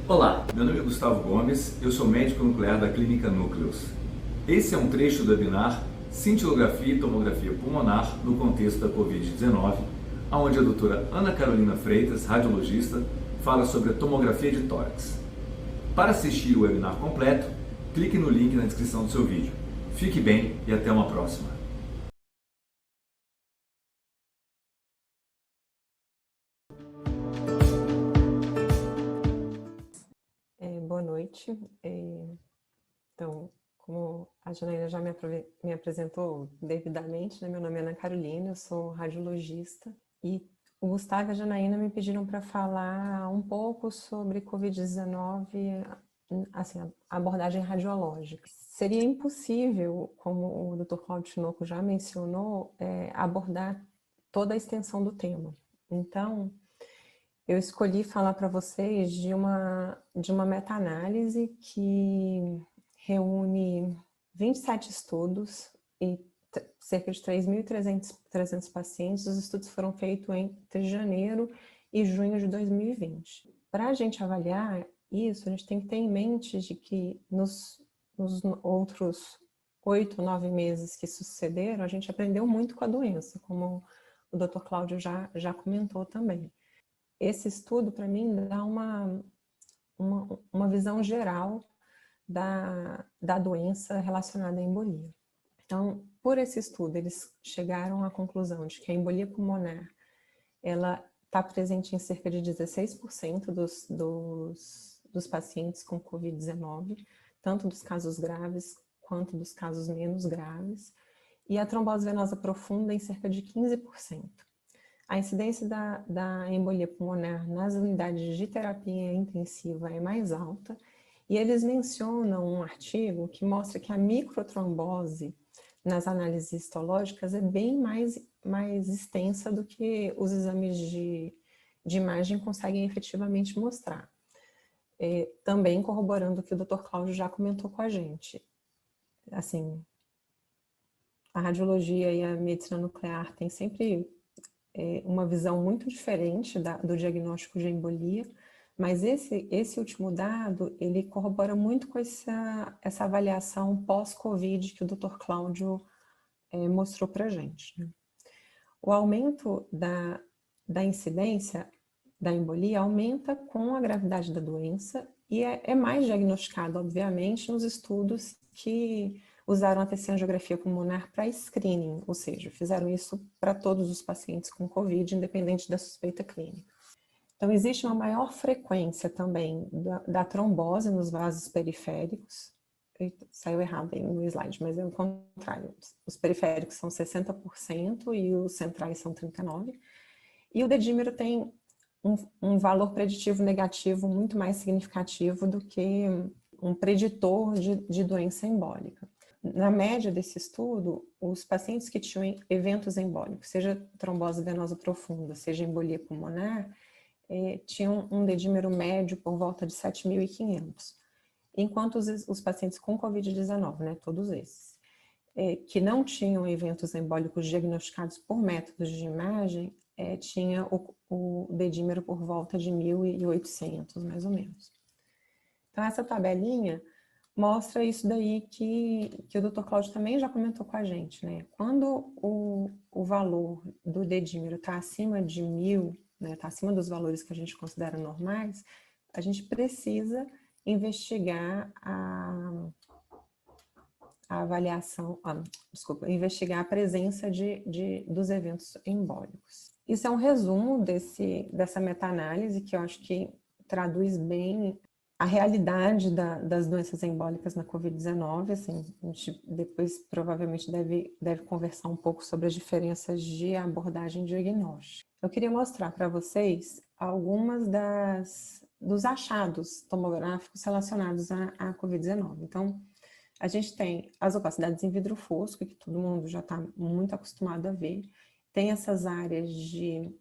Olá, meu nome é Gustavo Gomes, eu sou médico nuclear da Clínica Núcleos. Esse é um trecho do webinar Cintilografia e Tomografia Pulmonar no contexto da Covid-19, onde a doutora Ana Carolina Freitas, radiologista, fala sobre a tomografia de tórax. Para assistir o webinar completo, clique no link na descrição do seu vídeo. Fique bem e até uma próxima. Boa noite. Então, como a Janaína já me apresentou devidamente, né? Meu nome é Ana Carolina, eu sou radiologista, e o Gustavo e a Janaína me pediram para falar um pouco sobre Covid-19, assim, a abordagem radiológica. Seria impossível, como o Dr. Cláudio Tinoco já mencionou, abordar toda a extensão do tema. Então, eu escolhi falar para vocês de uma meta-análise que reúne 27 estudos e cerca de 3.300 pacientes. Os estudos foram feitos entre janeiro e junho de 2020. Para a gente avaliar isso, a gente tem que ter em mente de que nos outros 8, 9 meses que sucederam, a gente aprendeu muito com a doença, como o Dr. Cláudio já comentou também. Esse estudo, para mim, dá uma visão geral da doença relacionada à embolia. Então, por esse estudo, eles chegaram à conclusão de que a embolia pulmonar, ela está presente em cerca de 16% dos pacientes com Covid-19, tanto dos casos graves quanto dos casos menos graves, e a trombose venosa profunda em cerca de 15%. A incidência da embolia pulmonar nas unidades de terapia intensiva é mais alta, e eles mencionam um artigo que mostra que a microtrombose nas análises histológicas é bem mais extensa do que os exames de imagem conseguem efetivamente mostrar. Também corroborando o que o Dr. Cláudio já comentou com a gente. Assim, a radiologia e a medicina nuclear têm sempre uma visão muito diferente do diagnóstico de embolia, mas esse último dado, ele corrobora muito com essa avaliação pós-Covid que o Dr. Cláudio mostrou para a gente, né? O aumento da incidência da embolia aumenta com a gravidade da doença e é mais diagnosticado, obviamente, nos estudos que usaram a TC-angiografia pulmonar para screening, ou seja, fizeram isso para todos os pacientes com COVID, independente da suspeita clínica. Então, existe uma maior frequência também da trombose nos vasos periféricos. Eita, saiu errado aí no slide, mas é o contrário. Os periféricos são 60% e os centrais são 39%. E o dedímero tem um valor preditivo negativo muito mais significativo do que um preditor de doença embólica. Na média desse estudo, os pacientes que tinham eventos embólicos, seja trombose venosa profunda, seja embolia pulmonar, tinham um dedímero médio por volta de 7.500. Enquanto os pacientes com Covid-19, né, todos esses, que não tinham eventos embólicos diagnosticados por métodos de imagem, tinha o dedímero por volta de 1.800, mais ou menos. Então, essa tabelinha mostra isso daí que o Dr. Cláudio também já comentou com a gente, né? Quando o valor do dedímero está acima de 1.000, né, está acima dos valores que a gente considera normais, a gente precisa investigar a avaliação, investigar a presença dos eventos embólicos. Isso é um resumo dessa meta-análise que eu acho que traduz bem a realidade das doenças embólicas na Covid-19. Assim, a gente depois provavelmente deve conversar um pouco sobre as diferenças de abordagem diagnóstica. Eu queria mostrar para vocês algumas dos achados tomográficos relacionados à Covid-19. Então, a gente tem as opacidades em vidro fosco, que todo mundo já está muito acostumado a ver. Tem essas áreas de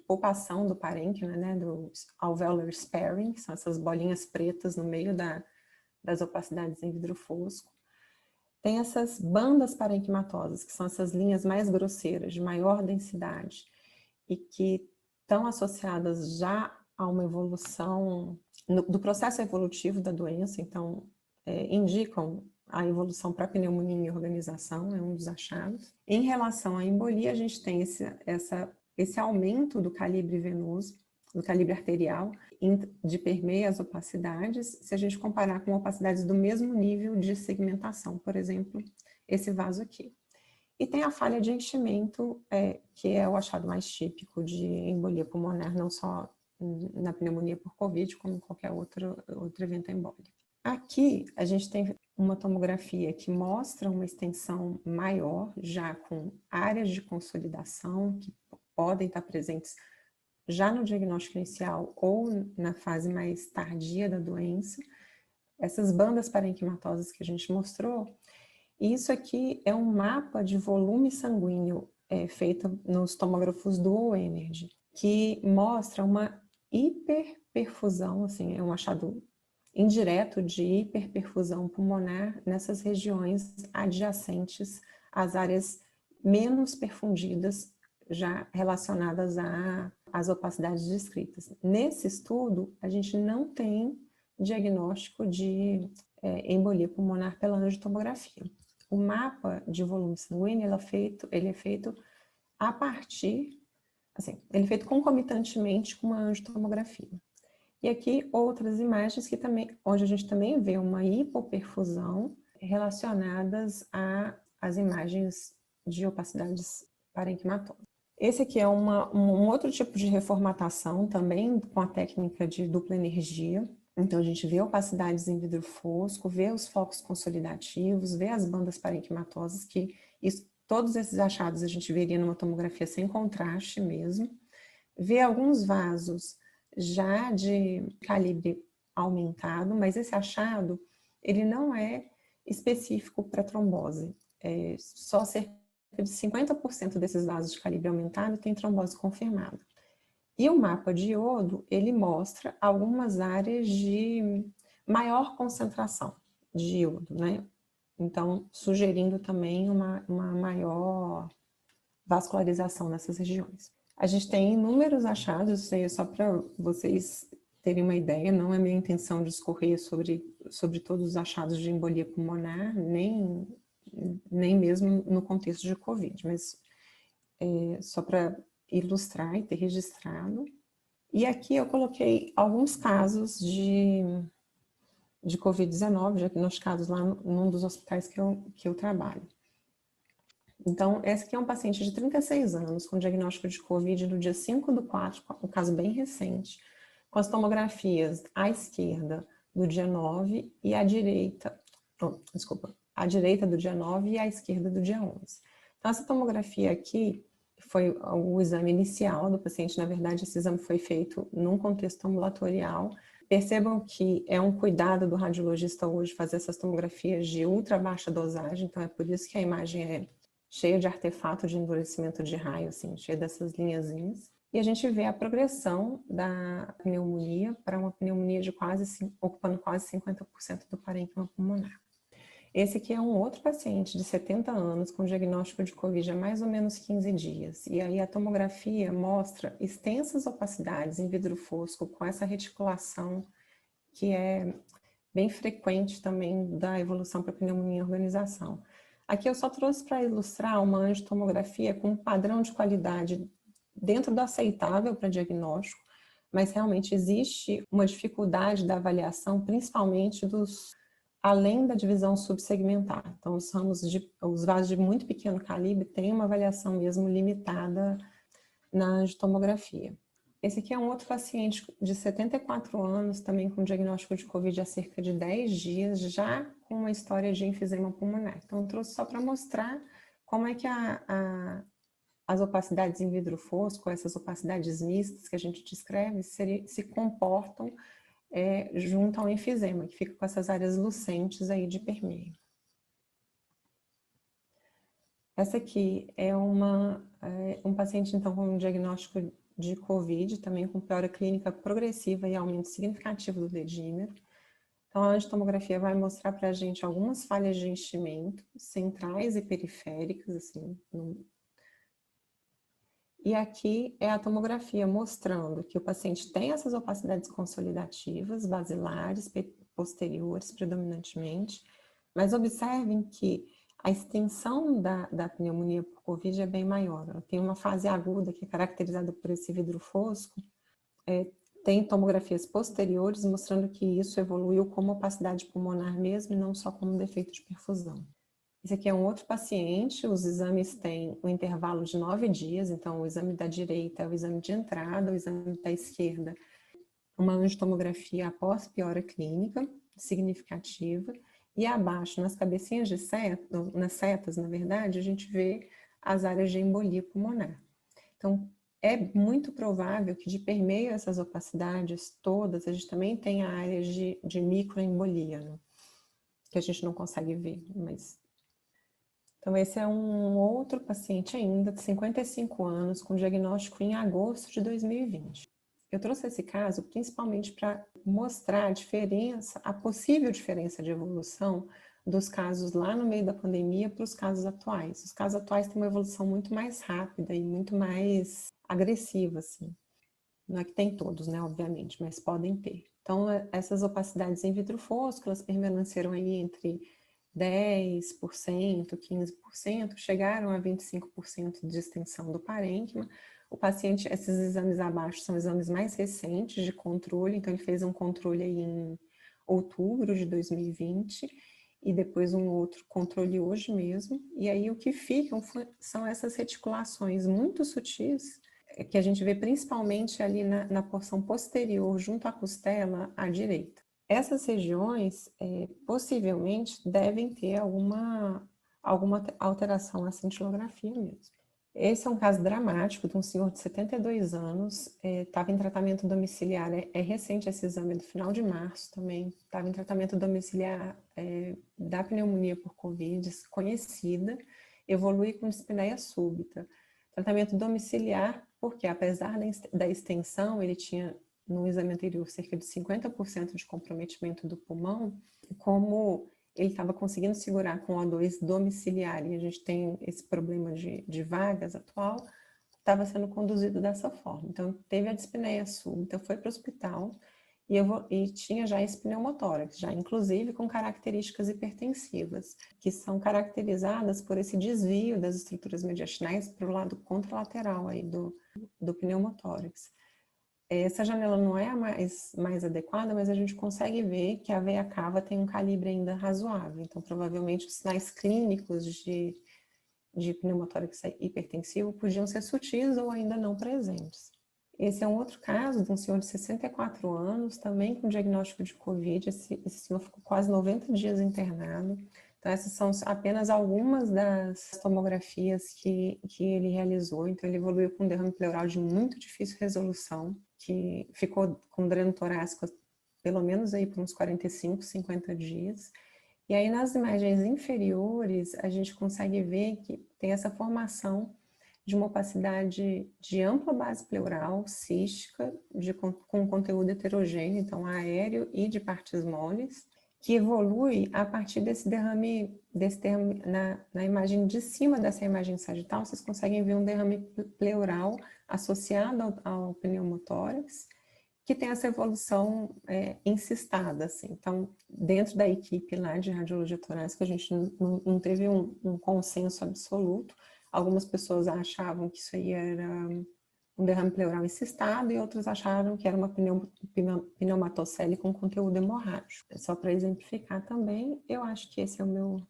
poupação do parênquima, né, do alveolar sparing, que são essas bolinhas pretas no meio das opacidades em vidro fosco. Tem essas bandas parenquimatosas, que são essas linhas mais grosseiras, de maior densidade, e que estão associadas já a uma evolução do processo evolutivo da doença, então indicam a evolução para pneumonia em organização, é um dos achados. Em relação à embolia, a gente tem esse aumento do calibre venoso, do calibre arterial, de permeia as opacidades, se a gente comparar com opacidades do mesmo nível de segmentação, por exemplo, esse vaso aqui. E tem a falha de enchimento, que é o achado mais típico de embolia pulmonar, não só na pneumonia por Covid, como em qualquer outro evento embólico. Aqui, a gente tem uma tomografia que mostra uma extensão maior, já com áreas de consolidação, que podem estar presentes já no diagnóstico inicial ou na fase mais tardia da doença. Essas bandas parenquimatosas que a gente mostrou, isso aqui é um mapa de volume sanguíneo feito nos tomógrafos Dual Energy, que mostra uma hiperperfusão, assim, é um achado indireto de hiperperfusão pulmonar nessas regiões adjacentes às áreas menos perfundidas, já relacionadas às opacidades descritas. Nesse estudo, a gente não tem diagnóstico de embolia pulmonar pela angiotomografia. O mapa de volume sanguíneo ele é feito a partir, assim, ele é feito concomitantemente com uma angiotomografia. E aqui outras imagens onde a gente também vê uma hipoperfusão relacionadas às imagens de opacidades parenquimatosas. Esse aqui é um outro tipo de reformatação, também com a técnica de dupla energia. Então, a gente vê opacidades em vidro fosco, vê os focos consolidativos, vê as bandas parenquimatosas, todos esses achados a gente veria numa tomografia sem contraste mesmo. Vê alguns vasos já de calibre aumentado, mas esse achado, ele não é específico para trombose. Só cerca de 50% desses vasos de calibre aumentado tem trombose confirmada. E o mapa de iodo, ele mostra algumas áreas de maior concentração de iodo, né? Então, sugerindo também uma maior vascularização nessas regiões. A gente tem inúmeros achados, só para vocês terem uma ideia, não é minha intenção discorrer sobre todos os achados de embolia pulmonar, nem mesmo no contexto de Covid, mas só para ilustrar e ter registrado. E aqui eu coloquei alguns casos de Covid-19, diagnosticados lá num dos hospitais que eu trabalho. Então, esse aqui é um paciente de 36 anos, com diagnóstico de Covid no dia 5/4, um caso bem recente, com as tomografias à esquerda do dia 9 e à direita, à direita do dia 9 e à esquerda do dia 11. Então, essa tomografia aqui foi o exame inicial do paciente. Na verdade, esse exame foi feito num contexto ambulatorial. Percebam que é um cuidado do radiologista hoje fazer essas tomografias de ultra baixa dosagem, então é por isso que a imagem é cheia de artefato de endurecimento de raio, assim, cheia dessas linhazinhas. E a gente vê a progressão da pneumonia para uma pneumonia ocupando quase 50% do parênquima pulmonar. Esse aqui é um outro paciente de 70 anos com diagnóstico de Covid há mais ou menos 15 dias. E aí a tomografia mostra extensas opacidades em vidro fosco com essa reticulação que é bem frequente também da evolução para pneumonia em organização. Aqui eu só trouxe para ilustrar uma angiotomografia com um padrão de qualidade dentro do aceitável para diagnóstico, mas realmente existe uma dificuldade da avaliação, principalmente além da divisão subsegmentar. Então, os vasos de muito pequeno calibre têm uma avaliação mesmo limitada na angiotomografia. Esse aqui é um outro paciente de 74 anos, também com diagnóstico de Covid há cerca de 10 dias, já com uma história de enfisema pulmonar. Então, eu trouxe só para mostrar como é que as opacidades em vidro fosco, essas opacidades mistas que a gente descreve, se comportam junto ao enfisema, que fica com essas áreas lucentes aí de permeio. Essa aqui é um paciente, então, com um diagnóstico de Covid, também com piora clínica progressiva e aumento significativo do dedímero. Então, a angiotomografia vai mostrar para a gente algumas falhas de enchimento, centrais e periféricas, assim. E aqui é a tomografia mostrando que o paciente tem essas opacidades consolidativas, basilares, posteriores predominantemente, mas observem que a extensão da pneumonia por Covid é bem maior. Ela tem uma fase aguda que é caracterizada por esse vidro fosco, tem tomografias posteriores mostrando que isso evoluiu como opacidade pulmonar mesmo e não só como defeito de perfusão. Esse aqui é um outro paciente, os exames têm um intervalo de 9 dias, então o exame da direita é o exame de entrada, o exame da esquerda, uma angiotomografia após piora clínica significativa, e abaixo, nas cabecinhas de seta, nas setas, na verdade, a gente vê as áreas de embolia pulmonar. Então, é muito provável que de permeio a essas opacidades todas, a gente também tenha áreas de microembolia, né? Que a gente não consegue ver, mas... Então, esse é um outro paciente ainda, de 55 anos, com diagnóstico em agosto de 2020. Eu trouxe esse caso principalmente para mostrar a diferença, a possível diferença de evolução dos casos lá no meio da pandemia para os casos atuais. Os casos atuais têm uma evolução muito mais rápida e muito mais agressiva, assim. Não é que tem todos, né, obviamente, mas podem ter. Então, essas opacidades em vidro fosco, elas permaneceram aí entre 10%, 15%, chegaram a 25% de extensão do parênquima. O paciente, esses exames abaixo são exames mais recentes de controle, então ele fez um controle aí em outubro de 2020 e depois um outro controle hoje mesmo. E aí o que ficam são essas reticulações muito sutis, que a gente vê principalmente ali na porção posterior, junto à costela à direita. Essas regiões possivelmente devem ter alguma alteração na cintilografia mesmo. Esse é um caso dramático de um senhor de 72 anos, estava em tratamento domiciliar, é recente esse exame, do final de março também, estava em tratamento domiciliar da pneumonia por Covid, conhecida, evolui com dispneia súbita. Tratamento domiciliar, porque apesar da extensão, ele tinha no exame anterior cerca de 50% de comprometimento do pulmão, como ele estava conseguindo segurar com O2 domiciliar, e a gente tem esse problema de vagas atual, estava sendo conduzido dessa forma. Então, teve a dispneia súbita, foi para o hospital, e tinha já esse pneumotórax, já inclusive com características hipertensivas, que são caracterizadas por esse desvio das estruturas mediastinais para o lado contralateral aí do pneumotórax. Essa janela não é a mais adequada, mas a gente consegue ver que a veia cava tem um calibre ainda razoável. Então, provavelmente, os sinais clínicos de pneumotórax hipertensivo podiam ser sutis ou ainda não presentes. Esse é um outro caso de um senhor de 64 anos, também com diagnóstico de Covid. Esse senhor ficou quase 90 dias internado. Então, essas são apenas algumas das tomografias que ele realizou. Então, ele evoluiu com um derrame pleural de muito difícil resolução, que ficou com dreno torácico pelo menos aí por uns 45, 50 dias. E aí, nas imagens inferiores, a gente consegue ver que tem essa formação de uma opacidade de ampla base pleural, cística, com conteúdo heterogêneo, então aéreo e de partes moles, que evolui a partir desse derrame na imagem de cima dessa imagem sagital, vocês conseguem ver um derrame pleural associado ao pneumotórax, que tem essa evolução encistada, assim. Então, dentro da equipe lá de radiologia torácica, a gente não teve um consenso absoluto. Algumas pessoas achavam que isso aí era um derrame pleural encistado e outros acharam que era uma pneumatocele com conteúdo hemorrágico. Só para exemplificar também, eu acho que esse é o meu...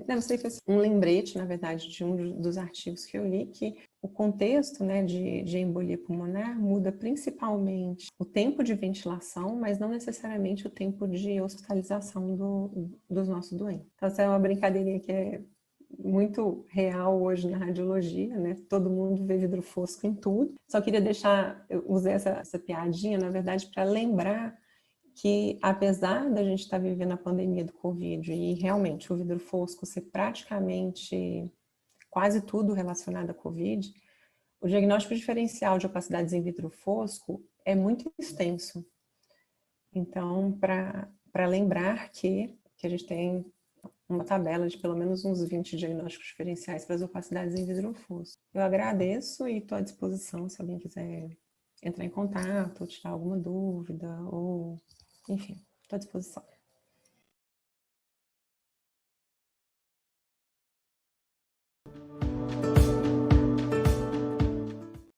não sei se é um lembrete, na verdade, de um dos artigos que eu li, que o contexto, né, de embolia pulmonar muda principalmente o tempo de ventilação, mas não necessariamente o tempo de hospitalização dos nossos doentes. Então, essa é uma brincadeirinha que é muito real hoje na radiologia, né? Todo mundo vê vidro fosco em tudo. Só queria eu usei essa piadinha, na verdade, para lembrar que, apesar da gente estar vivendo a pandemia do Covid e realmente o vidro fosco ser praticamente quase tudo relacionado à Covid, o diagnóstico diferencial de opacidades em vidro fosco é muito extenso. Então, para lembrar que a gente tem uma tabela de pelo menos uns 20 diagnósticos diferenciais para as opacidades em vidro fosco. Eu agradeço e estou à disposição se alguém quiser entrar em contato, ou tirar alguma dúvida, ou enfim, estou à disposição.